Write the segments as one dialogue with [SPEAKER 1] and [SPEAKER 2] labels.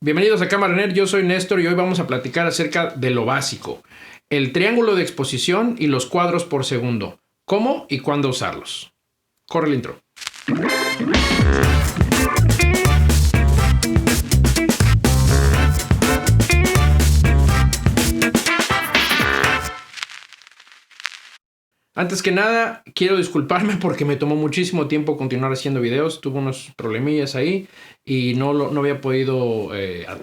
[SPEAKER 1] Bienvenidos a Cámara Nerd, yo soy Néstor y hoy vamos a platicar acerca de lo básico, el triángulo de exposición y los cuadros por segundo, cómo y cuándo usarlos. Corre el intro. Antes que nada, quiero disculparme porque me tomó muchísimo tiempo continuar haciendo videos. Tuve unos problemillas ahí y no había podido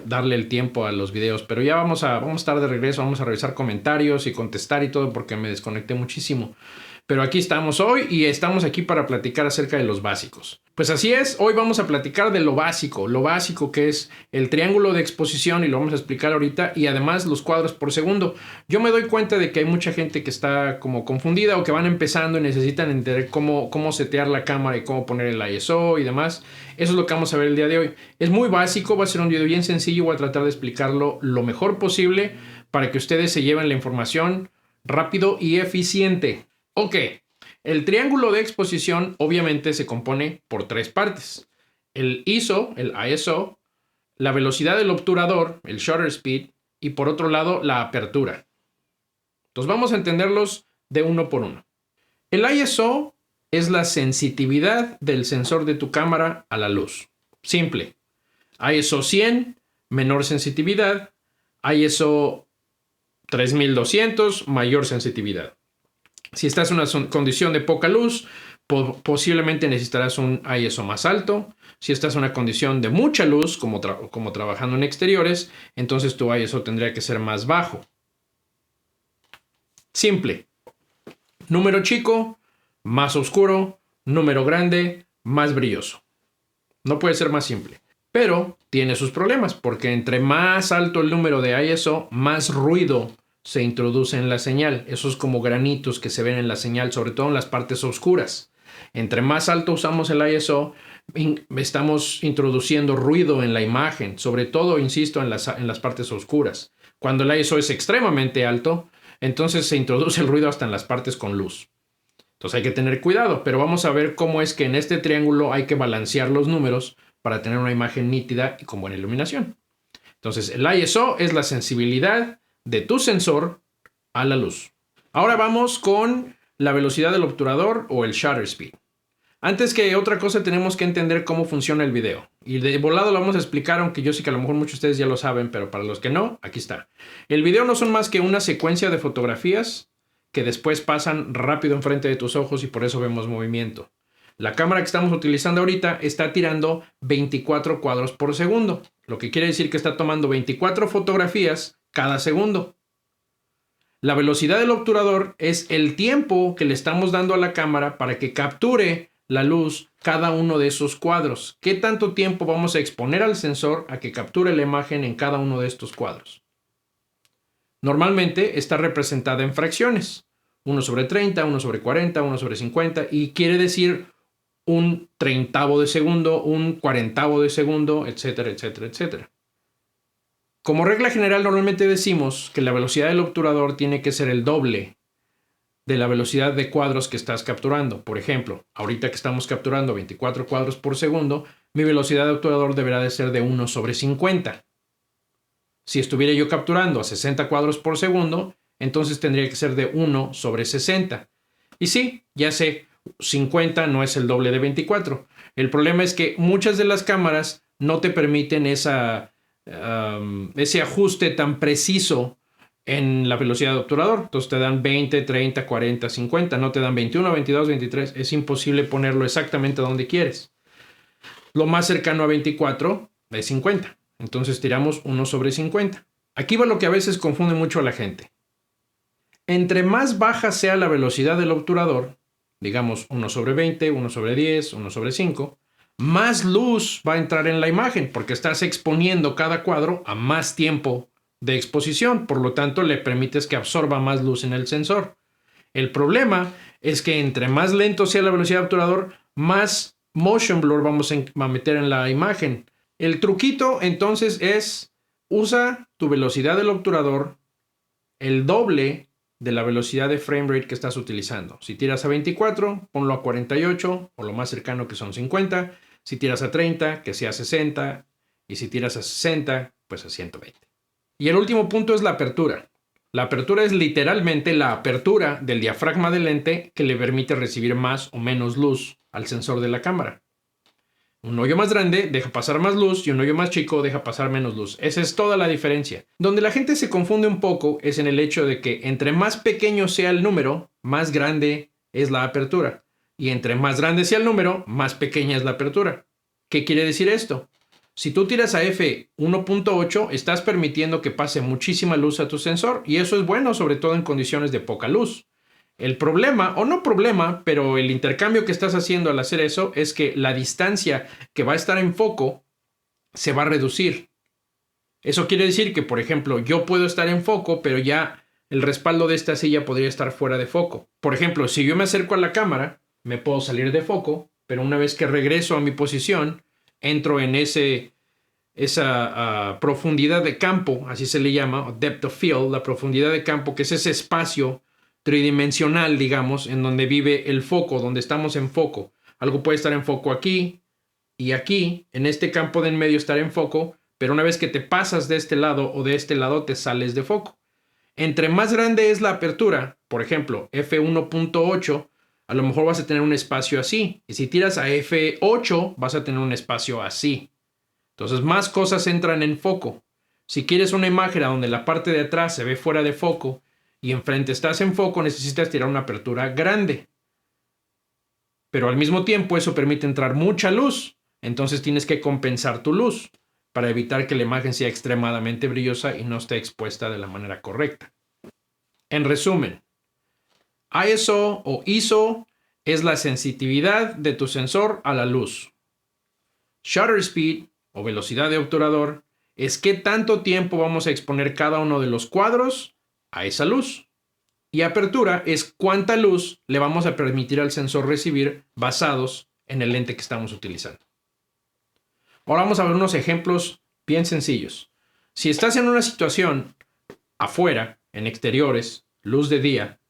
[SPEAKER 1] darle el tiempo a los videos. Pero ya vamos a estar de regreso, vamos a revisar comentarios y contestar y todo porque me desconecté muchísimo. Pero aquí estamos hoy y estamos aquí para platicar acerca de los básicos. Pues así es, hoy vamos a platicar de lo básico que es el triángulo de exposición y lo vamos a explicar ahorita y además los cuadros por segundo. Yo me doy cuenta de que hay mucha gente que está como confundida o que van empezando y necesitan entender cómo setear la cámara y cómo poner el ISO y demás. Eso es lo que vamos a ver el día de hoy. Es muy básico, va a ser un video bien sencillo, voy a tratar de explicarlo lo mejor posible para que ustedes se lleven la información rápido y eficiente. Ok, el triángulo de exposición obviamente se compone por tres partes. El ISO, la velocidad del obturador, el shutter speed, y por otro lado la apertura. Entonces vamos a entenderlos de uno por uno. El ISO es la sensitividad del sensor de tu cámara a la luz. Simple. ISO 100, menor sensitividad. ISO 3200, mayor sensitividad. Si estás en una condición de poca luz, posiblemente necesitarás un ISO más alto. Si estás en una condición de mucha luz, como trabajando en exteriores, entonces tu ISO tendría que ser más bajo. Simple. Número chico, más oscuro. Número grande, más brilloso. No puede ser más simple. Pero tiene sus problemas, porque entre más alto el número de ISO, más ruido se introduce en la señal. Esos como granitos que se ven en la señal, sobre todo en las partes oscuras. Entre más alto usamos el ISO, estamos introduciendo ruido en la imagen, sobre todo, insisto, en las partes oscuras. Cuando el ISO es extremadamente alto, entonces se introduce el ruido hasta en las partes con luz. Entonces hay que tener cuidado, pero vamos a ver cómo es que en este triángulo hay que balancear los números para tener una imagen nítida y con buena iluminación. Entonces el ISO es la sensibilidad de tu sensor a la luz. Ahora vamos con la velocidad del obturador o el shutter speed. Antes que otra cosa tenemos que entender cómo funciona el video. Y de volado lo vamos a explicar, aunque yo sé que a lo mejor muchos de ustedes ya lo saben, pero para los que no, aquí está. El video no son más que una secuencia de fotografías que después pasan rápido enfrente de tus ojos y por eso vemos movimiento. La cámara que estamos utilizando ahorita está tirando 24 cuadros por segundo, lo que quiere decir que está tomando 24 fotografías cada segundo. La velocidad del obturador es el tiempo que le estamos dando a la cámara para que capture la luz cada uno de esos cuadros. ¿Qué tanto tiempo vamos a exponer al sensor a que capture la imagen en cada uno de estos cuadros? Normalmente está representada en fracciones. 1/30, 1/40, 1/50 y quiere decir un 30avo de segundo, un 40avo de segundo, etcétera, etcétera, etcétera. Como regla general, normalmente decimos que la velocidad del obturador tiene que ser el doble de la velocidad de cuadros que estás capturando. Por ejemplo, ahorita que estamos capturando 24 cuadros por segundo, mi velocidad de obturador deberá de ser de 1/50. Si estuviera yo capturando a 60 cuadros por segundo, entonces tendría que ser de 1/60. Y sí, ya sé, 50 no es el doble de 24. El problema es que muchas de las cámaras no te permiten ese ajuste tan preciso en la velocidad de obturador. Entonces te dan 20, 30, 40, 50. No te dan 21, 22, 23. Es imposible ponerlo exactamente donde quieres. Lo más cercano a 24 es 50. Entonces tiramos 1/50. Aquí va lo que a veces confunde mucho a la gente. Entre más baja sea la velocidad del obturador, digamos 1/20, 1/10, 1/5, más luz va a entrar en la imagen porque estás exponiendo cada cuadro a más tiempo de exposición. Por lo tanto, le permites que absorba más luz en el sensor. El problema es que entre más lento sea la velocidad del obturador, más motion blur vamos a meter en la imagen. El truquito entonces es usa tu velocidad del obturador el doble de la velocidad de frame rate que estás utilizando. Si tiras a 24, ponlo a 48 o lo más cercano que son 50. Si tiras a 30, que sea 60 y si tiras a 60, pues a 120. Y el último punto es la apertura. La apertura es literalmente la apertura del diafragma del lente que le permite recibir más o menos luz al sensor de la cámara. Un hoyo más grande deja pasar más luz y un hoyo más chico deja pasar menos luz. Esa es toda la diferencia. Donde la gente se confunde un poco es en el hecho de que entre más pequeño sea el número, más grande es la apertura. Y entre más grande sea el número, más pequeña es la apertura. ¿Qué quiere decir esto? Si tú tiras a f1.8, estás permitiendo que pase muchísima luz a tu sensor y eso es bueno, sobre todo en condiciones de poca luz. El problema, o no problema, pero el intercambio que estás haciendo al hacer eso es que la distancia que va a estar en foco se va a reducir. Eso quiere decir que, por ejemplo, yo puedo estar en foco, pero ya el respaldo de esta silla podría estar fuera de foco. Por ejemplo, si yo me acerco a la cámara, me puedo salir de foco, pero una vez que regreso a mi posición, entro en esa profundidad de campo, así se le llama, depth of field, la profundidad de campo, que es ese espacio tridimensional, digamos, en donde vive el foco, donde estamos en foco. Algo puede estar en foco aquí y aquí, en este campo de en medio estar en foco, pero una vez que te pasas de este lado o de este lado, te sales de foco. Entre más grande es la apertura, por ejemplo, f1.8, a lo mejor vas a tener un espacio así. Y si tiras a f8, vas a tener un espacio así. Entonces, más cosas entran en foco. Si quieres una imagen donde la parte de atrás se ve fuera de foco y enfrente estás en foco, necesitas tirar una apertura grande. Pero al mismo tiempo eso permite entrar mucha luz. Entonces tienes que compensar tu luz para evitar que la imagen sea extremadamente brillosa y no esté expuesta de la manera correcta. En resumen, ISO o ISO es la sensitividad de tu sensor a la luz. Shutter speed o velocidad de obturador es qué tanto tiempo vamos a exponer cada uno de los cuadros a esa luz. Y apertura es cuánta luz le vamos a permitir al sensor recibir basados en el lente que estamos utilizando. Ahora vamos a ver unos ejemplos bien sencillos. Si estás en una situación afuera, en exteriores, luz de día,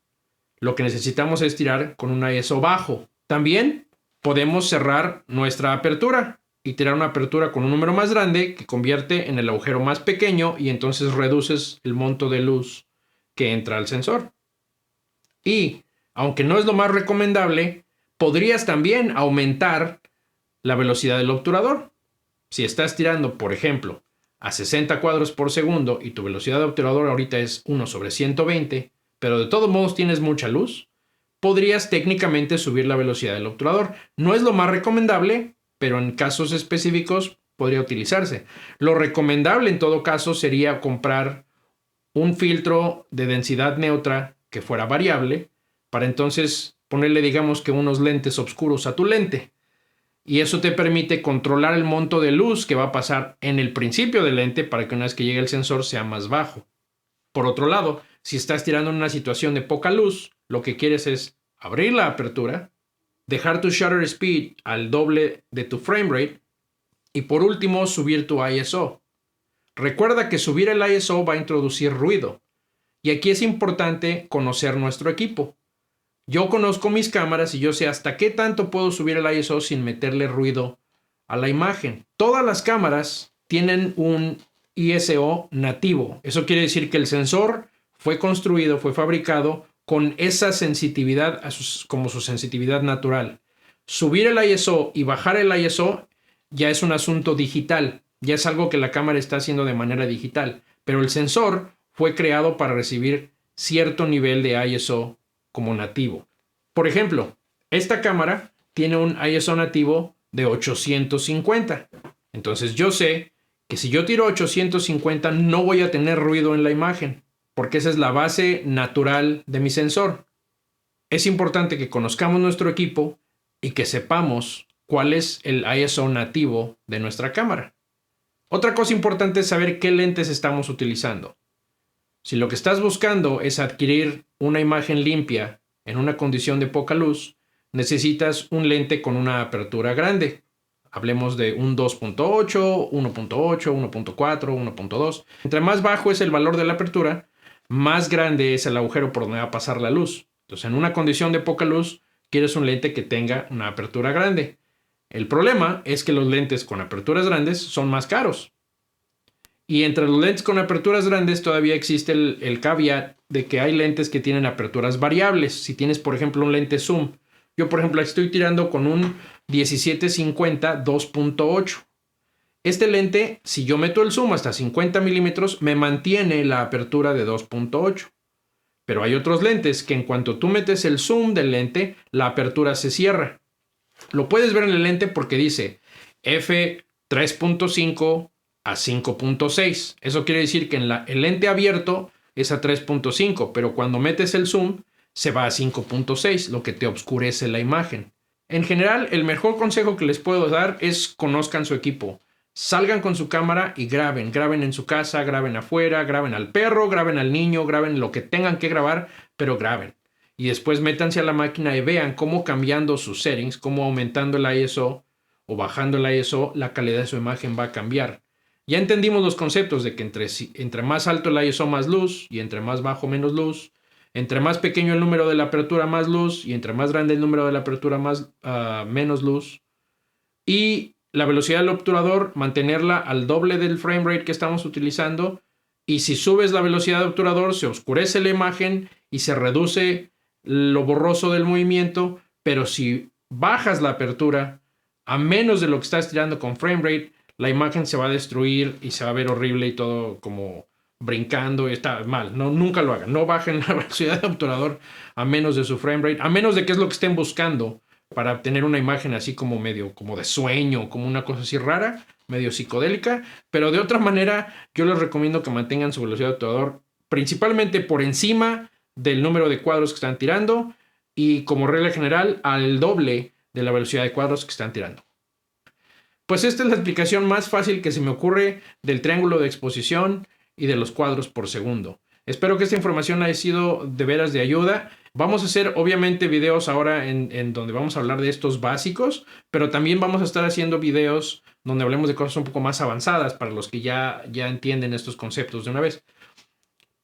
[SPEAKER 1] lo que necesitamos es tirar con un ISO bajo. También podemos cerrar nuestra apertura y tirar una apertura con un número más grande que convierte en el agujero más pequeño y entonces reduces el monto de luz que entra al sensor. Y, aunque no es lo más recomendable, podrías también aumentar la velocidad del obturador. Si estás tirando, por ejemplo, a 60 cuadros por segundo y tu velocidad de obturador ahorita es 1/120, pero de todos modos tienes mucha luz, podrías técnicamente subir la velocidad del obturador. No es lo más recomendable, pero en casos específicos podría utilizarse. Lo recomendable en todo caso sería comprar un filtro de densidad neutra que fuera variable para entonces ponerle, digamos que unos lentes oscuros a tu lente. Y eso te permite controlar el monto de luz que va a pasar en el principio del lente para que una vez que llegue el sensor sea más bajo. Por otro lado, si estás tirando en una situación de poca luz, lo que quieres es abrir la apertura, dejar tu shutter speed al doble de tu frame rate y por último subir tu ISO. Recuerda que subir el ISO va a introducir ruido y aquí es importante conocer nuestro equipo. Yo conozco mis cámaras y yo sé hasta qué tanto puedo subir el ISO sin meterle ruido a la imagen. Todas las cámaras tienen un ISO nativo. Eso quiere decir que el sensor fue construido, fue fabricado con esa sensitividad como su sensitividad natural. Subir el ISO y bajar el ISO ya es un asunto digital, ya es algo que la cámara está haciendo de manera digital, pero el sensor fue creado para recibir cierto nivel de ISO como nativo. Por ejemplo, esta cámara tiene un ISO nativo de 850. Entonces yo sé que si yo tiro 850 no voy a tener ruido en la imagen, porque esa es la base natural de mi sensor. Es importante que conozcamos nuestro equipo y que sepamos cuál es el ISO nativo de nuestra cámara. Otra cosa importante es saber qué lentes estamos utilizando. Si lo que estás buscando es adquirir una imagen limpia en una condición de poca luz, necesitas un lente con una apertura grande. Hablemos de un 2.8, 1.8, 1.4, 1.2. Entre más bajo es el valor de la apertura, más grande es el agujero por donde va a pasar la luz. Entonces, en una condición de poca luz, quieres un lente que tenga una apertura grande. El problema es que los lentes con aperturas grandes son más caros. Y entre los lentes con aperturas grandes todavía existe el caveat de que hay lentes que tienen aperturas variables. Si tienes, por ejemplo, un lente zoom. Yo, por ejemplo, estoy tirando con un 1750 2.8. Este lente, si yo meto el zoom hasta 50 milímetros, me mantiene la apertura de 2.8. Pero hay otros lentes que en cuanto tú metes el zoom del lente, la apertura se cierra. Lo puedes ver en el lente porque dice f3.5 a 5.6. Eso quiere decir que en el lente abierto es a 3.5, pero cuando metes el zoom se va a 5.6, lo que te oscurece la imagen. En general, el mejor consejo que les puedo dar es conozcan su equipo. Salgan con su cámara y graben. Graben en su casa, graben afuera, graben al perro, graben al niño, graben lo que tengan que grabar, pero graben. Y después métanse a la máquina y vean cómo cambiando sus settings, cómo aumentando el ISO o bajando el ISO, la calidad de su imagen va a cambiar. Ya entendimos los conceptos de que entre más alto el ISO más luz y entre más bajo menos luz. Entre más pequeño el número de la apertura más luz y entre más grande el número de la apertura menos luz. Y la velocidad del obturador, mantenerla al doble del frame rate que estamos utilizando. Y si subes la velocidad del obturador, se oscurece la imagen y se reduce lo borroso del movimiento. Pero si bajas la apertura a menos de lo que estás tirando con frame rate, la imagen se va a destruir y se va a ver horrible y todo como brincando y está mal. No, nunca lo hagan. No bajen la velocidad del obturador a menos de su frame rate, a menos de que es lo que estén buscando para obtener una imagen así como medio como de sueño, como una cosa así rara, medio psicodélica. Pero de otra manera, yo les recomiendo que mantengan su velocidad de obturador principalmente por encima del número de cuadros que están tirando y como regla general al doble de la velocidad de cuadros que están tirando. Pues esta es la explicación más fácil que se me ocurre del triángulo de exposición y de los cuadros por segundo. Espero que esta información haya sido de veras de ayuda. Vamos a hacer obviamente videos ahora en donde vamos a hablar de estos básicos, pero también vamos a estar haciendo videos donde hablemos de cosas un poco más avanzadas para los que ya entienden estos conceptos de una vez.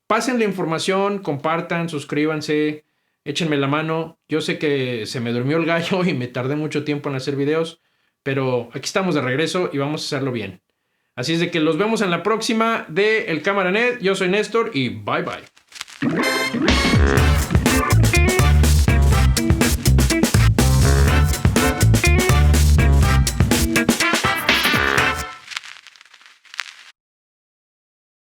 [SPEAKER 1] Pasen la información, compartan, suscríbanse, échenme la mano. Yo sé que se me durmió el gallo y me tardé mucho tiempo en hacer videos, pero aquí estamos de regreso y vamos a hacerlo bien. Así es de que los vemos en la próxima de El Cámara Net. Yo soy Néstor y bye bye.